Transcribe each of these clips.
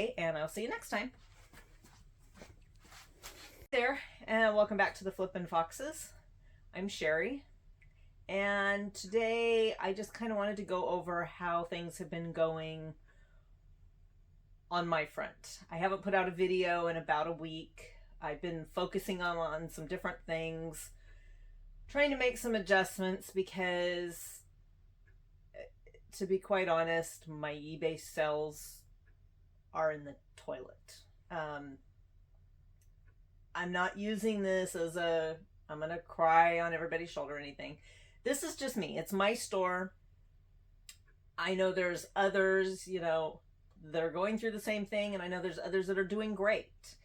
and I'll see you next time. There, and welcome back to the Flippin' Foxes. I'm Sherry, and today I just kind of wanted to go over how things have been going on my front. I haven't put out a video in about a week. I've been focusing on some different things, trying to make some adjustments because, to be quite honest, my eBay sales are in the toilet. I'm not using this as I'm going to cry on everybody's shoulder or anything. This is just me. It's my store. I know there's others, that are going through the same thing, and I know there's others that are doing great.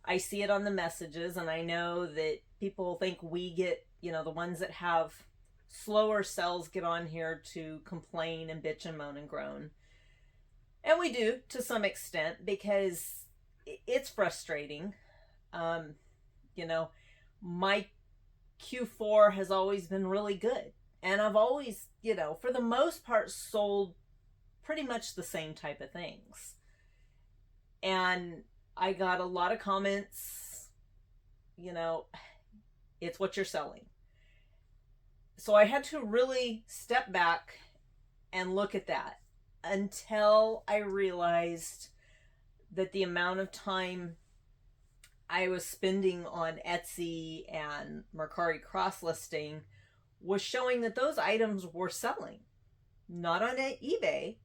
I see it on the messages, and I know that people think we get, the ones that have slower sells get on here to complain and bitch and moan and groan. And we do to some extent because it's frustrating. My Q4 has always been really good. And I've always, for the most part, sold pretty much the same type of things. And I got a lot of comments, it's what you're selling. So I had to really step back and look at that until I realized that the amount of time I was spending on Etsy and Mercari cross-listing was showing that those items were selling. Not on eBay,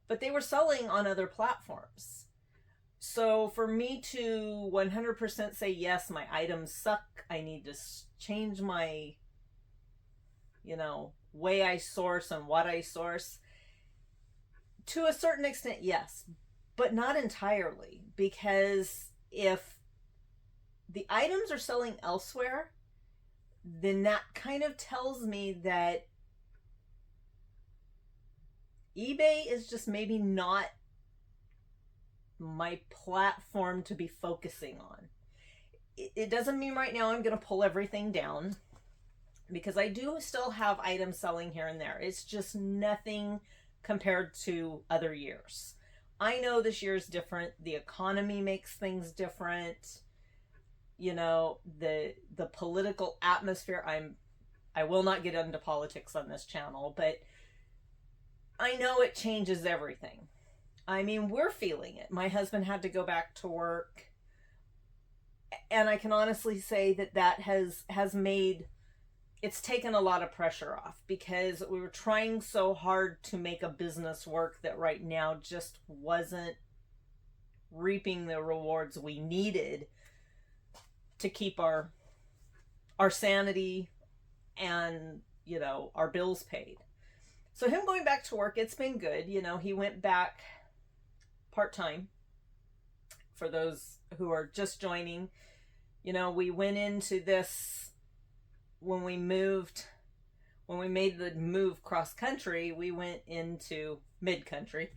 but they were selling on other platforms. So for me to 100% say, yes, my items suck, I need to change my, way I source and what I source, to a certain extent, yes, but not entirely, because if the items are selling elsewhere, then that kind of tells me that eBay is just maybe not my platform to be focusing on. It doesn't mean right now I'm going to pull everything down, because I do still have items selling here and there. It's just nothing compared to other years. I know this year's different. The economy makes things different. The political atmosphere. I will not get into politics on this channel, but I know it changes everything. I mean, we're feeling it. My husband had to go back to work, and I can honestly say that has made, it's taken a lot of pressure off, because we were trying so hard to make a business work that right now just wasn't reaping the rewards we needed to keep our sanity and, our bills paid. So him going back to work, it's been good. He went back part-time. For those who are just joining, we went into this when we made the move cross-country. We went into mid-country.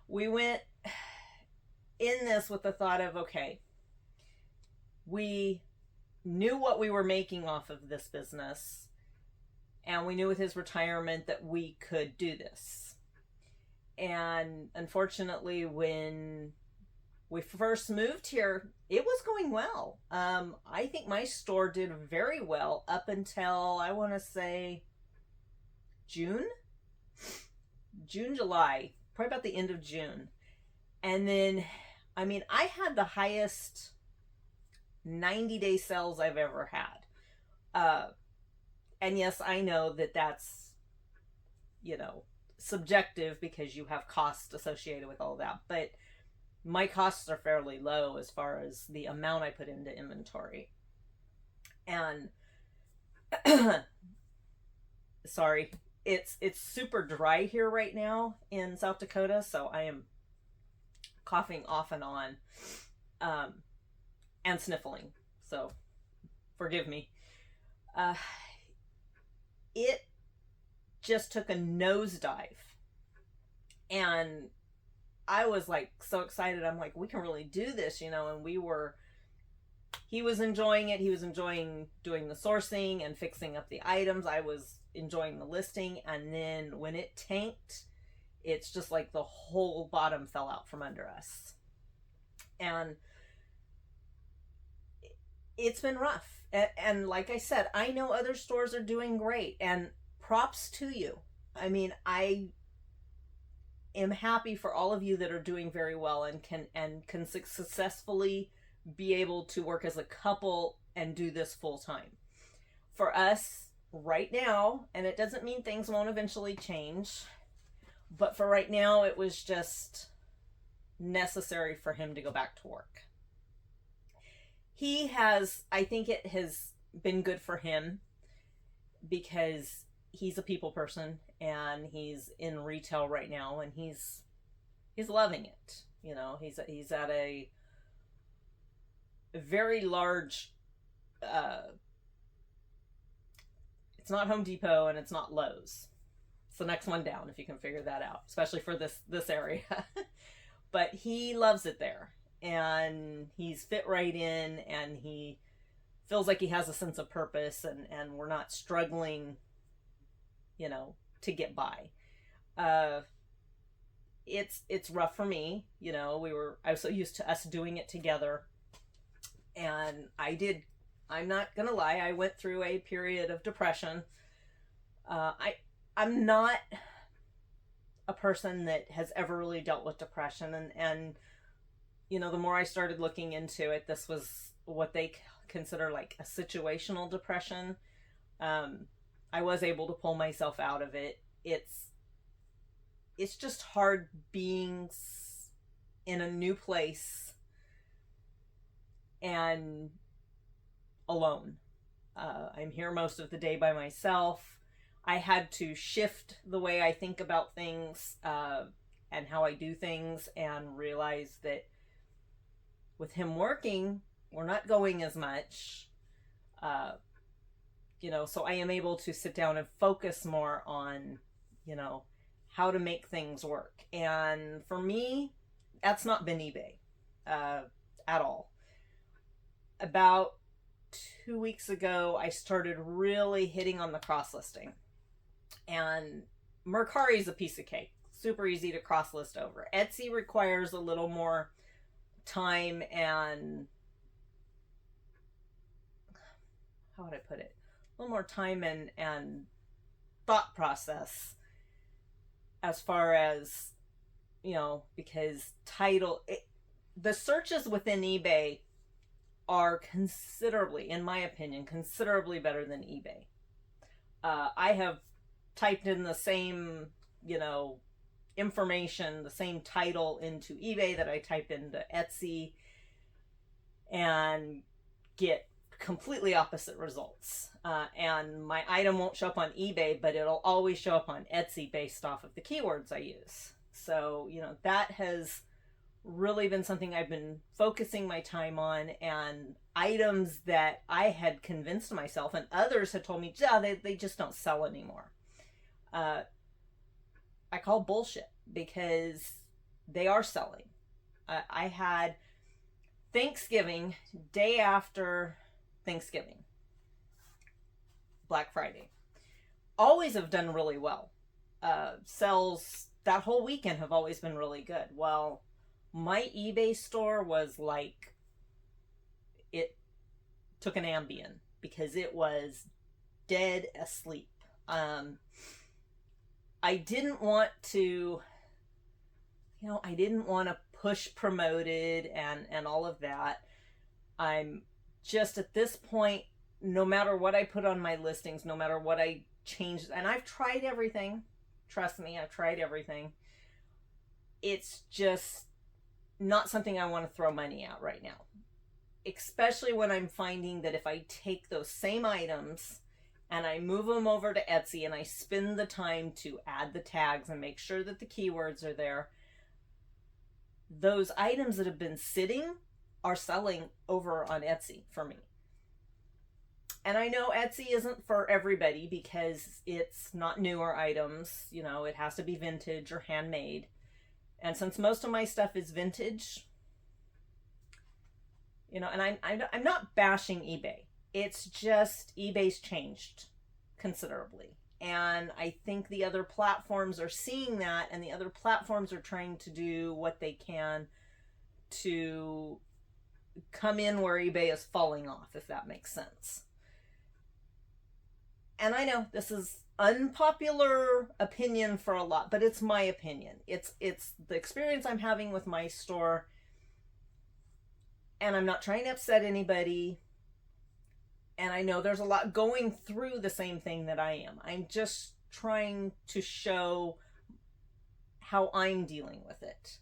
We went in this with the thought of, okay, we knew what we were making off of this business, and we knew with his retirement that we could do this. And unfortunately, when we first moved here, it was going well. I think my store did very well up until, I want to say, June, July, probably about the end of June. And then, I had the highest 90-day sales I've ever had. And yes, I know that that's, subjective, because you have costs associated with all that. But my costs are fairly low as far as the amount I put into inventory. And sorry, it's super dry here right now in South Dakota, so I am coughing off and on, and sniffling. So forgive me. It just took a nosedive, and I was like so excited. I'm like, we can really do this, and he was enjoying it. He was enjoying doing the sourcing and fixing up the items. I was enjoying the listing. And then when it tanked, it's just like the whole bottom fell out from under us. And it's been rough. And like I said, I know other stores are doing great, and props to you. I mean, I am happy for all of you that are doing very well and can successfully be able to work as a couple and do this full time. For us right now, and it doesn't mean things won't eventually change, but for right now it was just necessary for him to go back to work. He has, I think it has been good for him because he's a people person and he's in retail right now, and he's loving it. You know, he's at a very large it's not Home Depot and it's not Lowe's. It's the next one down, if you can figure that out, especially for this area. But he loves it there, and he's fit right in, and he feels like he has a sense of purpose, and we're not struggling, you know, to get by. It's rough for me, you know. I was so used to us doing it together, and I'm not gonna lie, I went through a period of depression. I'm not a person that has ever really dealt with depression, and you know, the more I started looking into it, this was what they consider like a situational depression. I was able to pull myself out of it. It's just hard being in a new place and alone. I'm here most of the day by myself. I had to shift the way I think about things and how I do things, and realize that with him working, we're not going as much. You know, so I am able to sit down and focus more on, you know, how to make things work. And for me, that's not been eBay at all. About 2 weeks ago, I started really hitting on the cross listing. And Mercari is a piece of cake. Super easy to cross list over. Etsy requires a little more time and, how would I put it? A little more time and thought process as far as, you know, because the searches within eBay are considerably, in my opinion, considerably better than eBay. I have typed in the same, you know, information, the same title into eBay that I type into Etsy, and get completely opposite results. And my item won't show up on eBay, but it'll always show up on Etsy based off of the keywords I use. So, you know, that has really been something I've been focusing my time on, and items that I had convinced myself and others had told me, yeah, they just don't sell anymore. I call bullshit, because they are selling. I had Thanksgiving, day after Thanksgiving, Black Friday, always have done really well. Sales that whole weekend have always been really good. Well, my eBay store was like, it took an Ambien, because it was dead asleep. I didn't want to, I didn't want to push promoted and all of that. I'm just at this point, no matter what I put on my listings, no matter what I changed, and I've tried everything. Trust me, I've tried everything. It's just not something I want to throw money at right now. Especially when I'm finding that if I take those same items and I move them over to Etsy and I spend the time to add the tags and make sure that the keywords are there, those items that have been sitting are selling over on Etsy for me. And I know Etsy isn't for everybody, because it's not newer items. You know, it has to be vintage or handmade. And since most of my stuff is vintage, you know, and I'm not bashing eBay. It's just eBay's changed considerably. And I think the other platforms are seeing that, and the other platforms are trying to do what they can to come in where eBay is falling off, if that makes sense. And I know this is unpopular opinion for a lot, but it's my opinion. It's the experience I'm having with my store, and I'm not trying to upset anybody. And I know there's a lot going through the same thing that I am. I'm just trying to show how I'm dealing with it.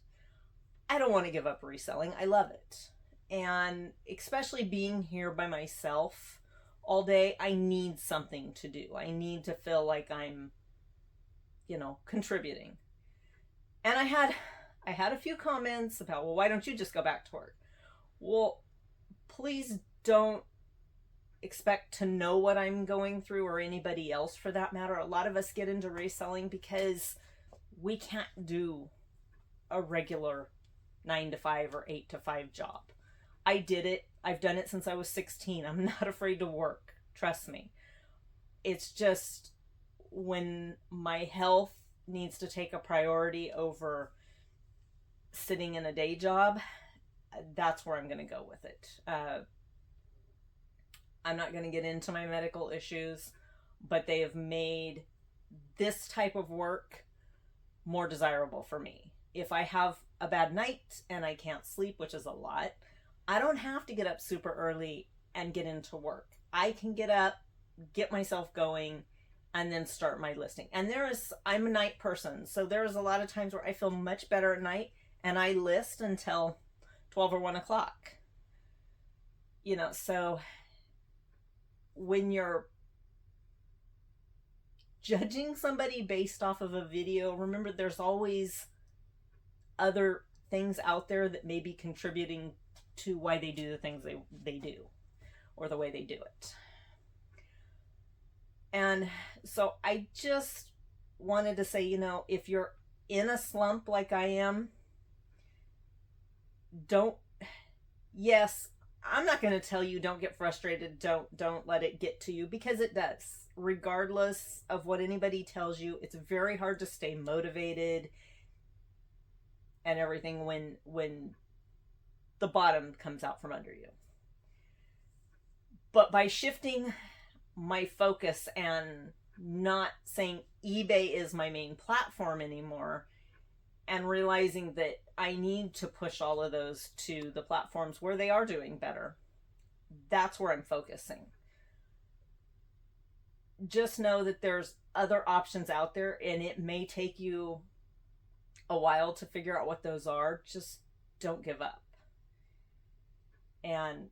I don't want to give up reselling. I love it. And especially being here by myself all day, I need something to do. I need to feel like I'm, contributing. And I had a few comments about, well, why don't you just go back to work? Well, please don't expect to know what I'm going through, or anybody else for that matter. A lot of us get into reselling because we can't do a regular 9-to-5 or 8-to-5 job. I did it. I've done it since I was 16. I'm not afraid to work. Trust me. It's just when my health needs to take a priority over sitting in a day job, that's where I'm going to go with it. I'm not going to get into my medical issues, but they have made this type of work more desirable for me. If I have a bad night and I can't sleep, which is a lot, I don't have to get up super early and get into work. I can get up, get myself going, and then start my listing. And I'm a night person, so there's a lot of times where I feel much better at night, and I list until 12 or 1 o'clock. So when you're judging somebody based off of a video, remember there's always other things out there that may be contributing to why they do the things they do, or the way they do it. And so I just wanted to say, if you're in a slump like I am, I'm not going to tell you don't get frustrated, don't let it get to you, because it does. Regardless of what anybody tells you, it's very hard to stay motivated and everything when the bottom comes out from under you. But by shifting my focus and not saying eBay is my main platform anymore, and realizing that I need to push all of those to the platforms where they are doing better, that's where I'm focusing. Just know that there's other options out there, and it may take you a while to figure out what those are. Just don't give up. And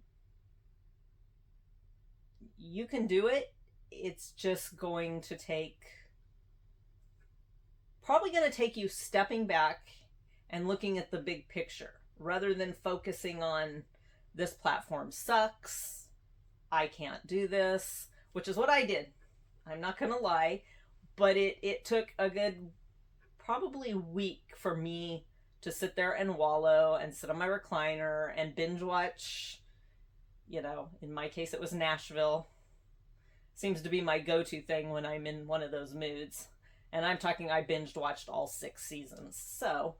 you can do it. It's just going to probably going to take you stepping back and looking at the big picture, rather than focusing on this platform sucks, I can't do this, which is what I did. I'm not going to lie, but it took a good probably week for me to sit there and wallow and sit on my recliner and binge watch. In my case, it was Nashville. Seems to be my go-to thing when I'm in one of those moods. And I'm talking, I binged watched all 6 seasons. So,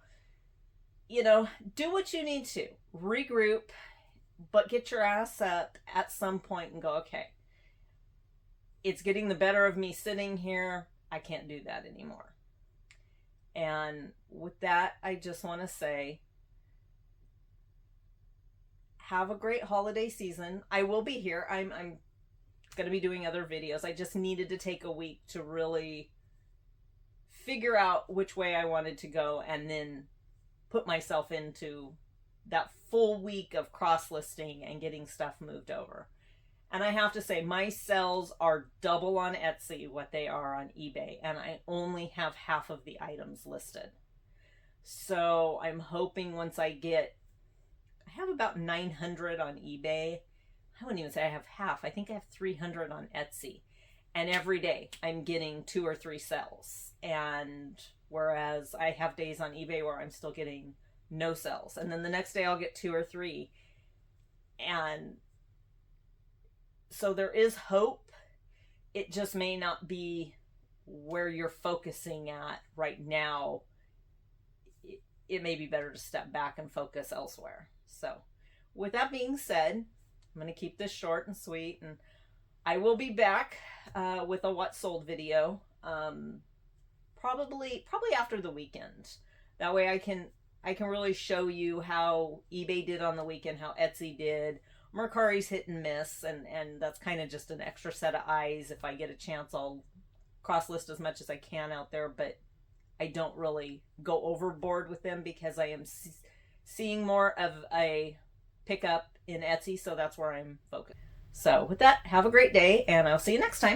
do what you need to. Regroup, but get your ass up at some point and go, okay, it's getting the better of me sitting here. I can't do that anymore. And with that, I just want to say, have a great holiday season. I will be here. I'm going to be doing other videos. I just needed to take a week to really figure out which way I wanted to go, and then put myself into that full week of cross-listing and getting stuff moved over. And I have to say, my sales are double on Etsy what they are on eBay, and I only have half of the items listed. So I'm hoping once I have about 900 on eBay. I wouldn't even say I have half. I think I have 300 on Etsy. And every day I'm getting 2 or 3 sales. And whereas I have days on eBay where I'm still getting no sales. And then the next day I'll get 2 or 3. And so there is hope. It just may not be where you're focusing at right now. it may be better to step back and focus elsewhere. So, with that being said, I'm going to keep this short and sweet, and I will be back with a what sold video, probably after the weekend. That way I can really show you how eBay did on the weekend, how Etsy did. Mercari's hit and miss, and that's kind of just an extra set of eyes. If I get a chance, I'll cross list as much as I can out there, but I don't really go overboard with them because I am seeing more of a pickup in Etsy, so that's where I'm focused. So with that, have a great day, and I'll see you next time.